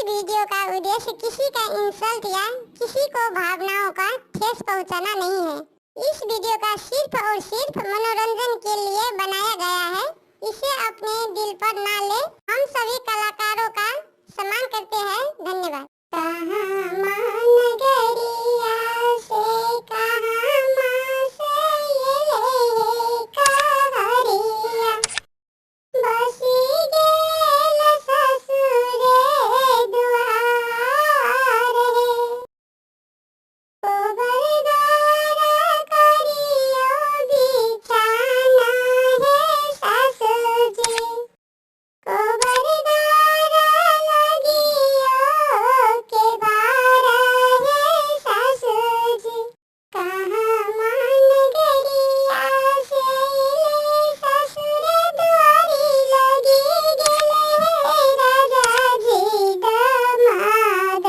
Video का उद्देश्य किसी का इंसल्ट या किसी को भावनाओं का ठेस पहुंचाना नहीं है। इस वीडियो का सिर्फ और सिर्फ मनोरंजन के लिए बनाया गया है। इसे अपने दिल पर ना ले। हम सभी कलाकारों का सम्मान करते हैं। धन्यवाद। कहाँ मान गरिया से कहाँ माँ से ये कहरिया बसी गेल ससुरे दुआरे कोबरदार करियो बिछाना है सासु जी कोबरदार लगियो के बार है सासु जी कहाँ मान गरिया से ससुर दुआरी लगी गेले राजा जी दामाद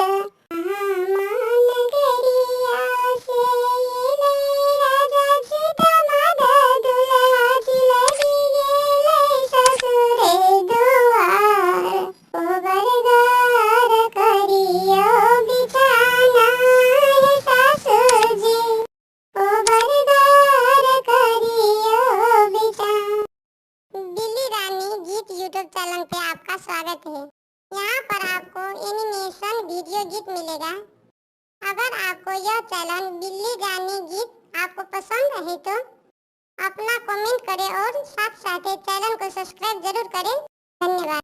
कहाँ मान गरिया से राजा जी दामाद दुल्हा जी लगी गेले ससुरे दुआर कोबरदार करियो बिछाना है सासु जी कोबरदार करियो बिछाना। बिल्ली रानी गीत यूट्यूब चैनल पे आपका स्वागत है। यहाँ पर आपको एनिमेशन वीडियो गीत मिलेगा। अगर आपको यह चैनल बिल्ली रानी गीत आपको पसंद है तो अपना कमेंट करें और साथ साथ चैनल को सब्सक्राइब जरूर करें। धन्यवाद।